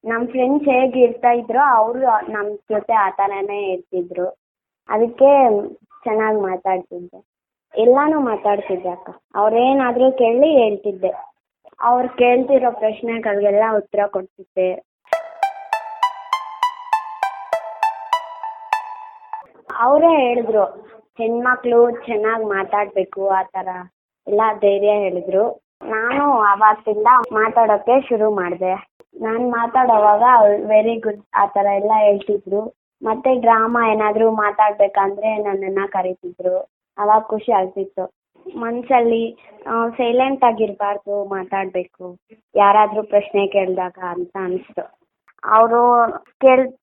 ನಮ್ಮ ಫ್ರೆಂಡ್ಸ್ ಹೇಗಿರ್ತಾ ಇದ್ರೋ ಅವರು ನಮ್ಮ ಜೊತೆ ಆ ಥರನೇ ಇರ್ತಿದ್ರು. ಅದಕ್ಕೆ ಚೆನ್ನಾಗಿ ಮಾತಾಡ್ತಿದ್ದೆ, ಎಲ್ಲಾನು ಮಾತಾಡ್ತಿದ್ದೆ ಅಕ್ಕ. ಅವ್ರೇನಾದರೂ ಕೇಳಿ ಹೇಳ್ತಿದ್ದೆ, ಅವ್ರು ಕೇಳ್ತಿರೋ ಪ್ರಶ್ನೆಗಳಿಗೆಲ್ಲ ಉತ್ತರ ಕೊಡ್ತಿದ್ದೆ. ಅವರೇ ಹೇಳಿದ್ರು, ಹೆಣ್ಮಕ್ಳು ಚೆನ್ನಾಗಿ ಮಾತಾಡ್ಬೇಕು, ಆ ಥರ ಎಲ್ಲ ಧೈರ್ಯ ಹೇಳಿದ್ರು. ನಾನು ಆವತ್ತಿಂದ ಮಾತಾಡೋಕ್ಕೆ ಶುರು ಮಾಡಿದೆ. ನಾನು ಮಾತಾಡೋವಾಗ ವೆರಿ ಗುಡ್ ಆ ಥರ ಎಲ್ಲ ಹೇಳ್ತಿದ್ರು. ಮತ್ತೆ ಡ್ರಾಮಾ ಏನಾದರೂ ಮಾತಾಡ್ಬೇಕಂದ್ರೆ ನನ್ನನ್ನು ಕರೀತಿದ್ರು. ಅವಾಗ ಖುಷಿ ಆಗ್ತಿತ್ತು. ಮನಸ್ಸಲ್ಲಿ ಸೈಲೆಂಟ್ ಆಗಿರಬಾರ್ದು, ಮಾತಾಡಬೇಕು ಯಾರಾದರೂ ಪ್ರಶ್ನೆ ಕೇಳಿದಾಗ ಅಂತ ಅನಿಸ್ತು. ಅವರು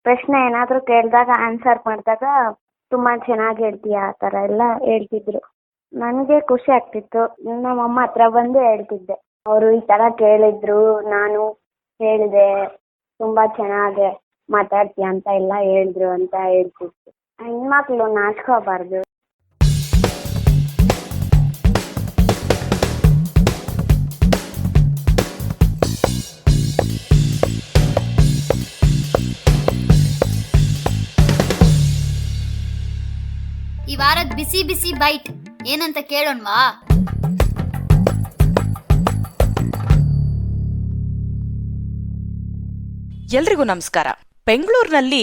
ಪ್ರಶ್ನೆ ಏನಾದರೂ ಕೇಳಿದಾಗ ಆನ್ಸರ್ ಮಾಡಿದಾಗ ತುಂಬ ಚೆನ್ನಾಗಿ ಹೇಳ್ತೀಯ ಆ ಥರ ಎಲ್ಲ ಹೇಳ್ತಿದ್ರು. ನನಗೆ ಖುಷಿ ಆಗ್ತಿತ್ತು. ನಮ್ಮಮ್ಮ ಹತ್ರ ಬಂದು ಹೇಳ್ತಿದ್ದೆ, ಅವರು ಈ ಥರ ಕೇಳಿದ್ರು, ನಾನು ಹೇಳಿದೆ, ತುಂಬ ಚೆನ್ನಾಗಿ ಮಾತಾಡ್ತೀಯ ಅಂತ ಎಲ್ಲ ಹೇಳಿದ್ರು ಅಂತ ಹೇಳ್ತಿತ್ತು. ಹೆಣ್ಮಕ್ಳು ನಾಚ್ಕೋಬಾರ್ದು. ಈ ವಾರದ ಬಿಸಿ ಬಿಸಿ ಬೈಟ್ ಏನಂತ ಕೇಳೋಣವಾ? ಎಲ್ರಿಗೂ ನಮಸ್ಕಾರ. ಬೆಂಗಳೂರಿನಲ್ಲಿ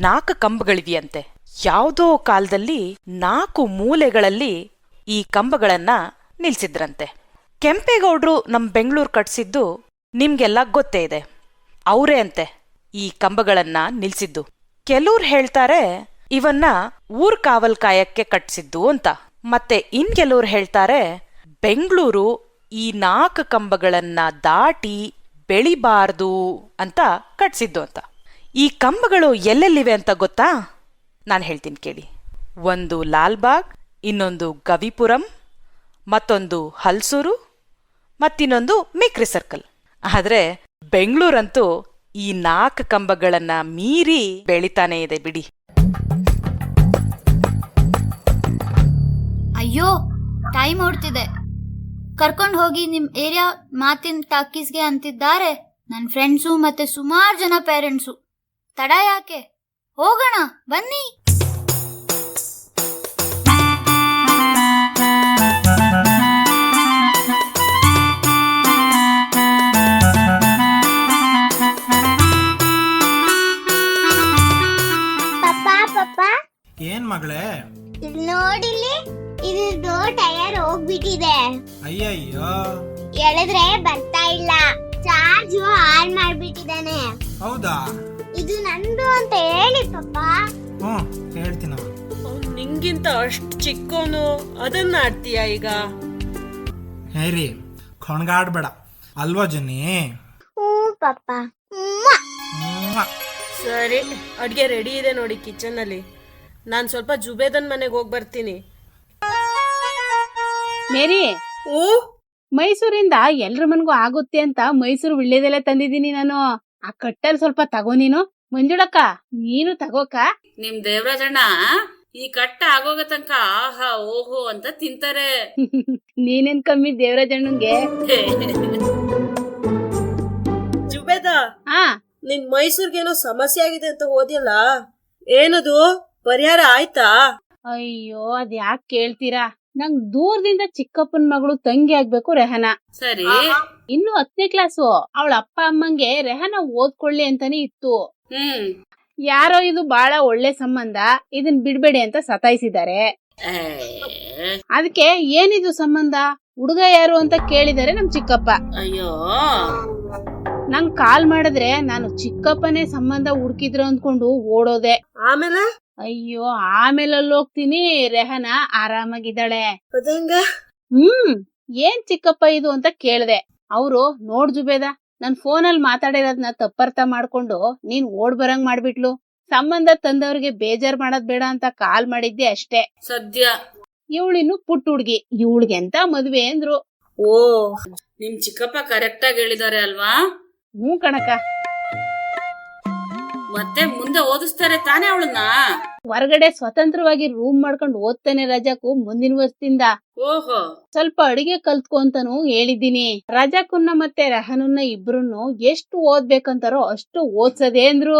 4 ಕಂಬಗಳಿವೆಯಂತೆ. ಯಾವುದೋ ಕಾಲದಲ್ಲಿ 4 ಮೂಲೆಗಳಲ್ಲಿ ಈ ಕಂಬಗಳನ್ನ ನಿಲ್ಸಿದ್ರಂತೆ. ಕೆಂಪೇಗೌಡರು ನಮ್ಮ ಬೆಂಗಳೂರು ಕಟ್ಸಿದ್ದು ನಿಮ್ಗೆಲ್ಲ ಗೊತ್ತೇ ಇದೆ. ಅವರೇ ಅಂತೆ ಈ ಕಂಬಗಳನ್ನ ನಿಲ್ಸಿದ್ದು. ಕೆಲವ್ರು ಹೇಳ್ತಾರೆ ಇವನ್ನ ಊರ್ ಕಾವಲ್ ಕಾಯಕ್ಕೆ ಕಟ್ಸಿದ್ದು ಅಂತ. ಮತ್ತೆ ಕೆಲವ್ರು ಹೇಳ್ತಾರೆ ಬೆಂಗಳೂರು ಈ 4 ಕಂಬಗಳನ್ನ ದಾಟಿ ಬೆಳಿಬಾರ್ದು ಅಂತ ಕಟ್ಸಿದ್ದು ಅಂತ. ಈ ಕಂಬಗಳು ಎಲ್ಲೆಲ್ಲಿವೆ ಅಂತ ಗೊತ್ತಾ? ನಾನು ಹೇಳ್ತೀನಿ ಕೇಳಿ. ಒಂದು ಲಾಲ್ಬಾಗ್, ಇನ್ನೊಂದು ಗವಿಪುರಂ, ಮತ್ತೊಂದು ಹಲ್ಸೂರು, ಮತ್ತಿನ್ನೊಂದು ಮೇಕ್ರಿ ಸರ್ಕಲ್. ಆದರೆ ಬೆಂಗಳೂರಂತೂ ಈ 4 ಕಂಬಗಳನ್ನ ಮೀರಿ ಬೆಳಿತಾನೇ ಇದೆ ಬಿಡಿ. ಅಯ್ಯೋ, ಟೈಮ್ ಓಡ್ತಿದೆ. ಕರ್ಕೊಂಡು ಹೋಗಿ ನಿಮ್ ಏರಿಯಾ ಮಾತಿನ ಟಾಕೀಸ್ಗೆ ಅಂತಿದ್ದಾರೆ ನನ್ನ ಫ್ರೆಂಡ್ಸು ಮತ್ತೆ ಸುಮಾರು ಜನ ಪೇರೆಂಟ್ಸು. ತಡ ಯಾಕೆ, ಹೋಗೋಣ ಬನ್ನಿ. ಪಪ್ಪ ಏನ್ ಮಗಳೇ? ನೋಡಿಲಿ, ಇದು ಟೈರ್ ಹೋಗ್ಬಿಟ್ಟಿದೆ. ಅಯ್ಯಯ್ಯೋ, ಎಳೆದ್ರೆ ಬರ್ತಾ ಇಲ್ಲ. ಚಾರ್ಜ್ ಆನ್ ಮಾಡ್ಬಿಟ್ಟಿದ್ದಾನೆ. ಹೌದಾ? ಇದು ನಂದು ಅಂತ ಹೇಳಿ ಪಪ್ಪ. ಹೇಳ್ತೀನ. ನಿಂಗಿಂತ ಅಷ್ಟ್ ಚಿಕ್ಕೋನು, ಅದನ್ನ ಆಡ್ತೀಯ ಈಗ? ಹೇರಿ ಕೊಣಗಾಡ್ಬೇಡ ಅಲ್ವಾ ಜನಿ? ಪಪ್ಪ. ಸರಿ, ಅಡ್ಗೆ ರೆಡಿ ಇದೆ ನೋಡಿ ಕಿಚನ್ ಅಲ್ಲಿ. ನಾನ್ ಸ್ವಲ್ಪ ಜುಬೇದನ್ ಮನೆಗೆ ಹೋಗಿ ಬರ್ತೀನಿ. ಮೇರಿ, ಮೈಸೂರಿಂದ ಎಲ್ರ ಮನ್ಗೂ ಆಗುತ್ತೆ ಅಂತ ಮೈಸೂರು ವಿಳ್ಳೆದೆಲೆ ತಂದಿದ್ದೀನಿ ನಾನು. ಆ ಕಟ್ಟಲ್ಲಿ ಸ್ವಲ್ಪ ತಗೋ ನೀನು. ಮಂಜುಳಕ್ಕ, ನೀನು ತಗೋಕ. ನಿಮ್ ದೇವರಾಜಣ್ಣ ಈ ಕಟ್ಟ ಆಗೋಗ ತನಕ ಆಹಾ ಓಹೋ ಅಂತ ತಿಂತಾರೆ. ನೀನೇನ್ ಕಮ್ಮಿ ದೇವರಾಜಣ್ಣಂಗೆ. ಜುಬೇದ, ನಿನ್ ಮೈಸೂರ್ಗೇನೋ ಸಮಸ್ಯೆ ಆಗಿದೆ ಅಂತ ಹೋದ್ಯಲ್ಲ, ಏನದು ಪರಿಹಾರ ಆಯ್ತಾ? ಅಯ್ಯೋ, ಅದ್ ಯಾಕೆ ಕೇಳ್ತೀರಾ? ನಂಗ್ ದೂರದಿಂದ ಚಿಕ್ಕಪ್ಪನ ಮಗಳು ತಂಗಿ ಆಗ್ಬೇಕು ರೆಹನಾ. ಸರಿ, ಇನ್ನು 10ನೇ ಕ್ಲಾಸು. ಅವಳ ಅಪ್ಪ ಅಮ್ಮಂಗೆ ರೆಹನಾ ಓದ್ಕೊಳ್ಳಿ ಅಂತಾನೆ ಇತ್ತು. ಯಾರೋ ಇದು ಬಹಳ ಒಳ್ಳೆ ಸಂಬಂಧ, ಇದನ್ ಬಿಡ್ಬೇಡಿ ಅಂತ ಸತಾಯಿಸಿದ್ದಾರೆ. ಅದಕ್ಕೆ ಏನಿದು ಸಂಬಂಧ, ಹುಡುಗ ಯಾರು ಅಂತ ಕೇಳಿದಾರೆ ನಮ್ ಚಿಕ್ಕಪ್ಪ. ಅಯ್ಯೋ, ನಂಗ್ ಕಾಲ್ ಮಾಡಿದ್ರೆ ನಾನು ಚಿಕ್ಕಪ್ಪನೇ ಸಂಬಂಧ ಹುಡುಕಿದ್ರು ಅಂದ್ಕೊಂಡು ಓಡೋದೆ. ಆಮೇಲೆ ಅಯ್ಯೋ, ಆಮೇಲೆ ಹೋಗ್ತೀನಿ, ರೆಹನಾ ಆರಾಮಾಗಿದ್ದಾಳೆ. ಏನ್ ಚಿಕ್ಕಪ್ಪ ಇದು ಅಂತ ಕೇಳ್ದೆ. ಅವ್ರು ನೋಡ್ ಜುಬೇದ, ನನ್ ಫೋನಲ್ಲಿ ಮಾತಾಡಿರೋದ್ನ ತಪ್ಪರ್ಥ ಮಾಡ್ಕೊಂಡು ನೀನ್ ಓಡ್ ಬರಂಗ್ ಮಾಡ್ಬಿಟ್ಲು. ಸಂಬಂಧ ತಂದವ್ರಿಗೆ ಬೇಜಾರ್ ಮಾಡೋದ್ ಬೇಡ ಅಂತ ಕಾಲ್ ಮಾಡಿದ್ದೆ ಅಷ್ಟೇ. ಸದ್ಯ ಇವಳಿನ್ನು ಪುಟ್ಟ ಹುಡ್ಗಿ, ಇವಳಿಗೆ ಎಂತ ಮದ್ವೆ ಅಂದ್ರು. ಓ, ನಿಮ್ ಚಿಕ್ಕಪ್ಪ ಕರೆಕ್ಟ್ ಆಗಿ ಹೇಳಿದಾರೆ ಅಲ್ವಾ? ಕಣಕ. ಮತ್ತೆ ಮುಂದೆ ಓದಿಸ್ತಾರೆ ತಾನೇ ಅವಳನ್ನ? ಹೊರಗಡೆ ಸ್ವತಂತ್ರವಾಗಿ ರೂಮ್ ಮಾಡ್ಕೊಂಡು ಓದ್ತಾನೆ ರಜಾಕು ಮುಂದಿನ ವರ್ಷದಿಂದ. ಓಹೋ, ಸ್ವಲ್ಪ ಅಡಿಗೆ ಕಲ್ತ್ಕೊ ಅಂತಾನು ಹೇಳಿದ್ದೀನಿ. ರಜಾಕುನ್ನ ಮತ್ತೆ ರೆಹನುನ್ನ ಇಬ್ರುನ್ನು ಎಷ್ಟು ಓದ್ಬೇಕಂತಾರೋ ಅಷ್ಟು ಓದ್ಸದೆ ಅಂದ್ರು.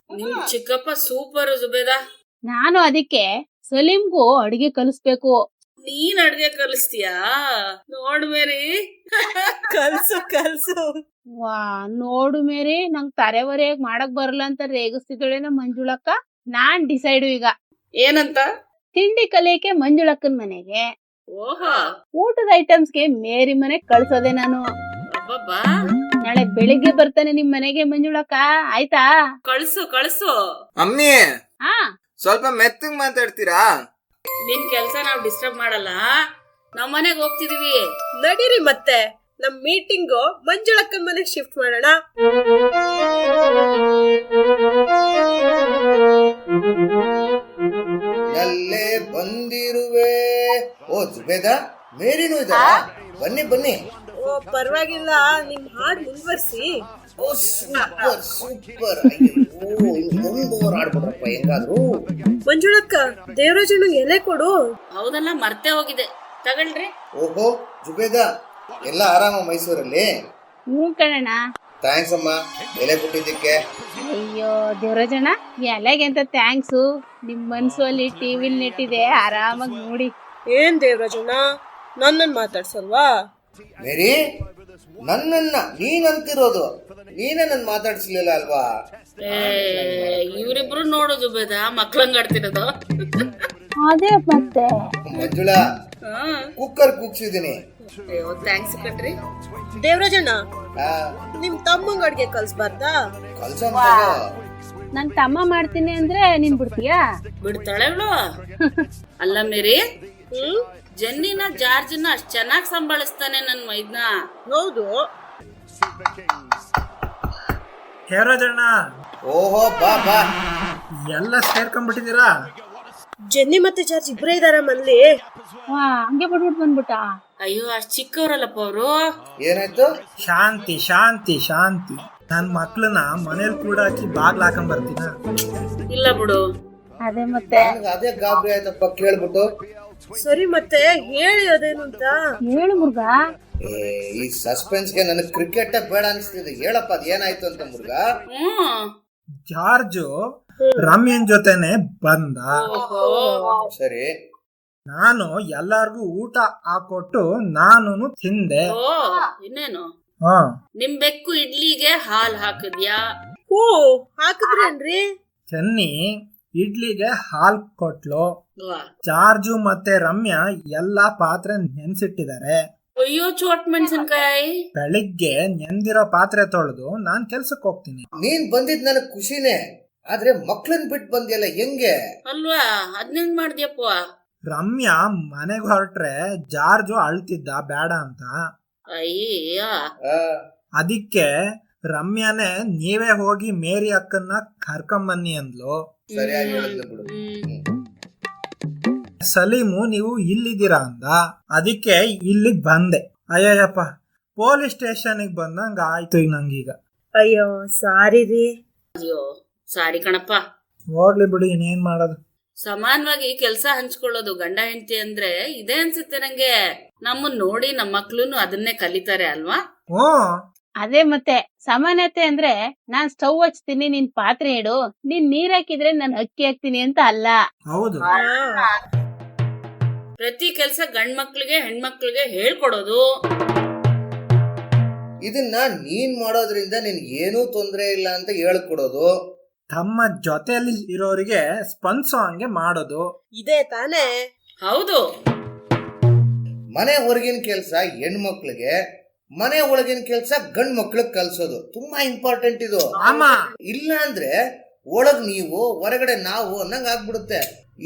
ನಿಮ್ ಚಿಕ್ಕಪ್ಪ ಸೂಪರ್ ಜುಬೇದ. ನಾನು ಅದಕ್ಕೆ ಸಲೀಮ್ಗೂ ಅಡಿಗೆ ಕಲಿಸ್ಬೇಕು. ನೀನ್ ಅಡ್ಗೆ ಕಲಿಸ್ತೀಯಾ? ನೋಡು ಮೇರಿ, ಕಲ್ಸು ಕಲ್ಸು. ವಾ, ನೋಡು ಮೇರಿ, ನಂಗ್ ತರೆವರೆಯಾಗಿ ಮಾಡಕ್ ಬರಲ್ಲ ಅಂತ ರೇಗಿಸ್ತಿದ್ದಾಳೆ ನಮ್ಮ ಮಂಜುಳಕ್ಕ. ನಾನ್ ಡಿಸೈಡು ಈಗ. ಏನಂತ? ತಿಂಡಿ ಕಲಿಯಕ್ಕೆ ಮಂಜುಳಕ್ಕನ್ ಮನೆಗೆ, ಓಹೋ, ಊಟದ ಐಟಮ್ಸ್ಗೆ ಮೇರಿ ಮನೆ ಕಳ್ಸೋದೆ ನಾನು. ಅಬ್ಬಬ್ಬಾ, ನಾಳೆ ಬೆಳಿಗ್ಗೆ ಬರ್ತಾನೆ ನಿಮ್ ಮನೆಗೆ ಮಂಜುಳಕ್ಕ, ಆಯ್ತಾ? ಕಳ್ಸು ಕಳ್ಸು. ಅಮ್ಮಿ, ಸ್ವಲ್ಪ ಮೆತ್ತಗ್ ಮಾತಾಡ್ತೀರಾ? ನಿನ್ ಕೆಲ್ಸ ನಾವ್ ಡಿಸ್ಟರ್ಬ್ ಮಾಡಲ್ಲ, ನಮ್ ಮನೆಗ್ ಹೋಗ್ತಿದೀವಿ. ನಡೀರಿ ಮತ್ತೆ, ನಮ್ ಮೀಟಿಂಗು ಮಂಜುಳಕ್ಕನ್ ಮನೆಗ್ ಶಿಫ್ಟ್ ಮಾಡೋಣ. ಎಲ್ಲೇ ಬಂದಿರುವೆ. ಓ ಜುಬೇದ, ಮೇರಿನೂ ಇದ್ದಾಳ? ಬನ್ನಿ ಬನ್ನಿ. ಓ ಪರವಾಗಿಲ್ಲ, ನಿಮ್ ಹಾಡ್ ಮುಂದುವರ್ಸಿ. ಓ ಸೂಪರ್ ಸೂಪರ್. ಇನ್ನೊಂದು ಆಡ್ಬಿಡ್ರಪ್ಪ ಹೆಂಗಾದ್ರು. ಮಂಜುಳಕ್ಕ, ದೇವರಾಜಣ್ಣ ಎಲೆ ಕೊಡು. ಹೌದಲ್ಲ, ಮರ್ತೆ ಹೋಗಿದೆ, ತಗೊಳ್ರಿ. ಓಹೋ ಜುಬೇದ, ಎಲ್ಲ ಆರಾಮ ಮೈಸೂರಲ್ಲಿ? ಕಣಣ್ಣ. ಥ್ಯಾಂಕ್ಸ್ ಅಮ್ಮ ಎಲೆ ಕೊಟ್ಟಿದ್ದಕ್ಕೆ. ಅಯ್ಯೋ ದೇವರಾಜಣ್ಣ, ಎಲೆಗೆ ಅಂತ ಥ್ಯಾಂಕ್ಸು. ನಿಮ್ ಮನ್ಸು ಅಲ್ಲಿ ಟಿವಿಲ್ ನೆಟ್ಟಿದೆ, ಆರಾಮಾಗಿ ನೋಡಿ. ಏನ್ ದೇವರಾಜಣ್ಣ, ನನ್ನನ್ ಮಾತಾಡ್ಸಲ್ವಾ? ಮೇರಿ, ನನ್ನನ್ನ ನೀನಂತಿರೋದು, ನೀನೇ ನನ್ ಮಾತಾಡ್ಸ್ಲಿಲ್ಲ ಅಲ್ವಾ? ಇವರಿಬ್ರು ನೋಡೋದು ಬೇದ ಮಕ್ಳಂಗಾಡ್ತಿರೋದು. ಅದೇ ಮತ್ತೆ ಮಂಜುಳಾ, ಕುಕ್ಕರ್ ಕೂಗ್ಸಿದೀನಿ. ಅಯ್ಯೋ ಥ್ಯಾಂಕ್ಸ್ ಕಣ್ರಿ. ದೇವರಾಜಣ್ಣ, ನಿಮ್ ತಮ್ಮಂಗ್ ಅಡ್ಗೆ ಕಲ್ಸ್ಬಾರ್ದಾ? ನನ್ ತಮ್ಮ ಮಾಡ್ತೀನಿ ಅಂದ್ರೆ ನೀನ್ ಬಿಡ್ತೀಯಾ? ಬಿಡ್ತಾಳೆ ಅವಳು. ಅಲ್ಲ ಮೇರಿ, ಜೆನ್ನಿನ ಜಾರ್ಜ್ನ ಅಷ್ಟ್ ಚೆನ್ನಾಗ್ ಸಂಭಾಳಿಸ್ತಾನೆ ನನ್ ಮೈದ್ನ. ಹೌದು. ಹೇರೋಜಣ್ಣ, ಓಹೋ ಬಾ ಬಾ, ಎಲ್ಲ ಸೇರ್ಕೊಂಡ್ಬಿಟ್ಟಿದ್ದೀರಾ? ಜೆನ್ನಿ ಮತ್ತೆ ಜಾರ್ಜ್ ಇಬ್ರೇ ಇದಾರ ಮನ್ಲಿ. ಹಂಗೆ ಬಿಟ್ಬಿಟ್ಟು ಬಂದ್ಬಿಟ್ಟ. ಅಯ್ಯೋ ಅಷ್ಟ್ ಚಿಕ್ಕವ್ರಲ್ಲಪ್ಪ ಅವರು. ಏನಾಯ್ತು? ಶಾಂತಿ ಶಾಂತಿ ಶಾಂತಿ. ನನ್ ಮಕ್ಳನ್ನ ಮನೇಲಿ ಕೂಡ ಹಾಕಿ ಬಾಗ್ಲ ಹಾಕೊಂಡ್ ಬರ್ತೀನ. ಇಲ್ಲ ಬಿಡು. ಅದೇ ಮತ್ತೆ ಅದೇ ಗಾಬರಿ ಆಯ್ತಪ್ಪ ಕೇಳ್ಬಿಟ್ಟು. ಸರಿ ಮತ್ತೆ ಹೇಳಿ ಅದೇನು ಅಂತ. ಹೇಳು ಮುರ್ಗ. ಈ ಸಸ್ಪೆನ್ಸ್ಗೆ ನನಗೆ ಕ್ರಿಕೆಟ್ ಬೇಡ ಅನಿಸ್ತಿದೆ. ಹೇಳಪ್ಪ ಅದ್ ಏನಾಯ್ತು ಅಂತ ಮುರ್ಗ. ಜಾರ್ಜು ರಮ್ಯನ್ ಜೊತೆನೆ ಬಂದ. ಸರಿ, ನಾನು ಎಲ್ಲಾರ್ಗು ಊಟ ಹಾಕೊಟ್ಟು ನಾನು ತಿಂದೆ. ಇನ್ನೇನು, ನಿಮ್ ಬೆಕ್ಕು ಇಡ್ಲಿಗೆ ಹಾಲ್ ಹಾಕಿದ್ಯಾ? ಓ, ಹಾಕಿದ್ರೇನ್ರಿ? ಚೆನ್ನಿ ಇಡ್ಲಿಗೆ ಹಾಲ್ ಕೊಟ್ಲು. ಜಾರ್ಜು ಮತ್ತೆ ರಮ್ಯಾ ಎಲ್ಲಾ ಪಾತ್ರೆ ನೆನ್ಸಿಟ್ಟಿದ್ದಾರೆ. ಅಯ್ಯೋ ಚೋಟ್ ಮೆಣಸಿನ್ಕಾಯಿ. ಬೆಳಿಗ್ಗೆ ನೆಂದಿರೋ ಪಾತ್ರೆ ತೊಳೆದು ನಾನ್ ಕೆಲ್ಸಕ್ಕೆ ಹೋಗ್ತೀನಿ. ನೀನ್ ಬಂದಿದ್ ನನಗ್ ಖುಷಿನೇ, ಆದ್ರೆ ಮಕ್ಳನ್ ಬಿಟ್ಟು ಬಂದಿಯಲ್ಲ, ಹೆಂಗೆ? ಅಲ್ವಾ, ಅದ್ನೆಂಗ್ ಮಾಡ್ದ್ಯಪ್ಪ? ರಮ್ಯಾ ಮನೆಗ್ ಹೊರಟ್ರೆ ಜಾರ್ಜು ಅಳ್ತಿದ್ದ ಬೇಡ ಅಂತ. ಅಯ್ಯ, ಅದಕ್ಕೆ ರಮ್ಯಾನೇ ನೀವೇ ಹೋಗಿ ಮೇರಿ ಅಕ್ಕನ್ನ ಕರ್ಕೊಂಬನ್ನಿ ಅಂದ್ಲು. ಸಲೀಮು ನೀವು ಇಲ್ಲಿದ್ದೀರಾ ಅಂದ. ಅದಕ್ಕೆ ಇಲ್ಲಿಗ್ ಬಂದೆ. ಅಯ್ಯಪ್ಪ, ಪೊಲೀಸ್ ಸ್ಟೇಷನ್ಗೆ ಬಂದಂಗ ಆಯ್ತು ಈಗ ನಂಗೀಗ. ಅಯ್ಯೋ ಸಾರಿ ರೀ. ಅಯ್ಯೋ ಸಾರಿ ಕಣಪ್ಪ. ಹೋಗ್ಲಿ ಬಿಡಿ, ಇನ್ನೇನ್ ಮಾಡೋದು. ಸಮಾನವಾಗಿ ಕೆಲ್ಸ ಹಂಚ್ಕೊಳ್ಳೋದು ಗಂಡ ಹೆಂಡತಿ ಅಂದ್ರೆ ಇದೇ ಅನ್ಸುತ್ತೆ ನಂಗೆ. ನಮ್ಮನ್ ನೋಡಿ ನಮ್ಮ ಮಕ್ಳುನು ಅದನ್ನೇ ಕಲಿತಾರೆ ಅಲ್ವಾ? ಅದೇ ಮತ್ತೆ ಸಮಾನತೆ ಅಂದ್ರೆ ನಾನ್ ಸ್ಟವ್ ಹಚ್ತೀನಿ, ನೀನ್ ಪಾತ್ರೆ ಇಡು, ನೀನ್ ನೀರ್ ಹಾಕಿದ್ರೆ ನಾನ್ ಅಕ್ಕಿ ಹಾಕ್ತೀನಿ ಅಂತ ಅಲ್ಲ. ಹೌದು. ಪ್ರತಿ ಕೆಲ್ಸ ಗಂಡ್ ಮಕ್ಳಿಗೆ ಹೆಣ್ಮಕ್ಳಿಗೆ ಹೇಳ್ಕೊಡೋದು. ಇದನ್ನ ನೀನ್ ಮಾಡೋದ್ರಿಂದ ನಿನ್ಗೆ ಏನೂ ತೊಂದ್ರೆ ಇಲ್ಲ ಅಂತ ಹೇಳ್ಕೊಡೋದು. ತಮ್ಮ ಜೊತೆಯಲ್ಲಿ ಇರೋರಿಗೆ ಸ್ಪಂದಿಸೋ ಹಂಗೆ ಮಾಡೋದು. ಇದೇ ತಾನೇ? ಹೌದು. ಮನೆ ಹೊರಗಿನ ಕೆಲ್ಸ ಹೆಣ್ಮಕ್ಳಿಗೆ, ಮನೆ ಒಳಗಿನ ಕೆಲ್ಸ ಗಂಡ್ ಮಕ್ಳಿಗೆ ಕಲ್ಸೋದು ತುಂಬಾ ಇಂಪಾರ್ಟೆಂಟ್ ಇದು. ಇಲ್ಲ ಅಂದ್ರೆ ಒಳಗ್ ನೀವು ಹೊರಗಡೆ ನಾವು ಅನ್ನಂಗ್ ಆಗ್ಬಿಡುತ್ತೆ.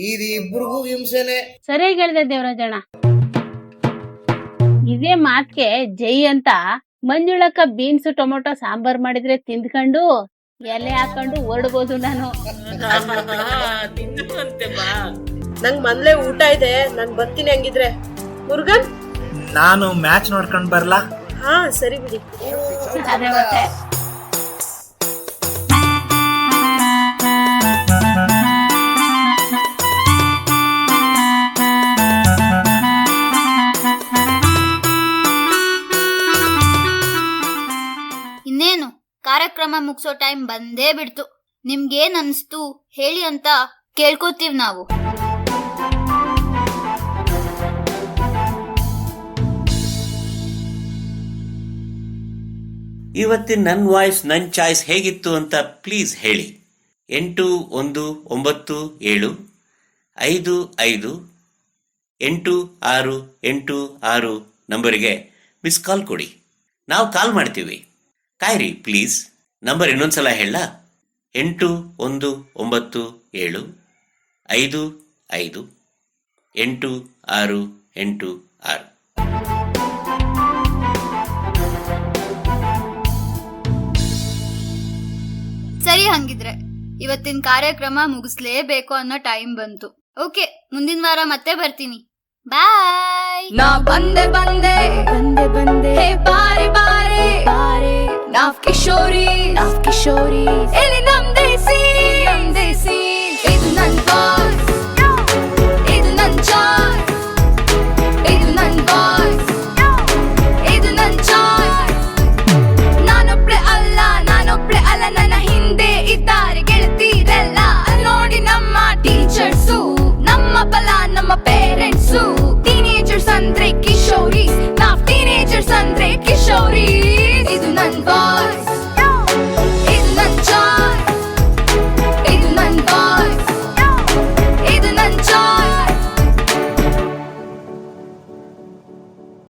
ಇದು ಇಬ್ರಿಗೂ ಹಿಂಸೆನೆ. ಸರಿಯಾಗಿ ಹೇಳಿದೆ ದೇವರಾಜಣ್ಣ. ಇದೇ ಮಾತ್ಗೆ ಜೈ ಅಂತ ಮಂಜುಳಕ್ಕ ಬೀನ್ಸ್ ಟೊಮೊಟೊ ಸಾಂಬಾರ್ ಮಾಡಿದ್ರೆ ತಿಂದ್ಕೊಂಡು ಎಲೆ ಹಾಕೊಂಡು ಹೊರಡ್ಬೋದು ನಾನು. ನಂಗ್ ಮನ್ಲೆ ಊಟ ಇದೆ, ನಾನ್ ಬರ್ತೀನಿ. ಹಂಗಿದ್ರೆ ಮುರುಗನ್, ನಾನು ಮ್ಯಾಚ್ ನೋಡ್ಕೊಂಡ್ ಬರ್ಲಾ? ಹಾ ಸರಿ ಬಿಡಿ. ಅದೇ ಮತ್ತೆ. ಇನ್ನೇನು ಕಾರ್ಯಕ್ರಮ ಮುಗಿಸೋ ಟೈಮ್ ಬಂದೇ ಬಿಡ್ತು. ನಿಮ್ಗೇನ್ ಅನ್ಸ್ತು ಹೇಳಿ ಅಂತ ಕೇಳ್ಕೊತೀವಿ ನಾವು. ಇವತ್ತಿನ ನನ್ನ ವಾಯ್ಸ್ ನನ್ನ ಚಾಯ್ಸ್ ಹೇಗಿತ್ತು ಅಂತ ಪ್ಲೀಸ್ ಹೇಳಿ. 8197558686 ನಂಬರಿಗೆ ಮಿಸ್ ಕಾಲ್ ಕೊಡಿ. ನಾವು ಕಾಲ್ ಮಾಡ್ತೀವಿ, ಕಾಯ್ರಿ ಪ್ಲೀಸ್. ನಂಬರ್ ಇನ್ನೊಂದ್ಸಲ ಹೇಳ: 8197558686. ಸರಿ, ಹಂಗಿದ್ರೆ ಇವತ್ತಿನ ಕಾರ್ಯಕ್ರಮ ಮುಗಿಸ್ಲೇಬೇಕು ಅನ್ನೋ ಟೈಮ್ ಬಂತು. ಓಕೆ, ಮುಂದಿನ ವಾರ ಮತ್ತೆ ಬರ್ತೀನಿ. ಬಾಯ್. ನಾ ಬಂದೆ ಬಂದೆ ಬಂದೆ ಬಂದೆ ಬಾರೆ ಬಾರೆ ಬಾರೆ ನಾವ್ ಕಿಶೋರಿ ಇಲ್ಲಿ ನಮ್ದೇ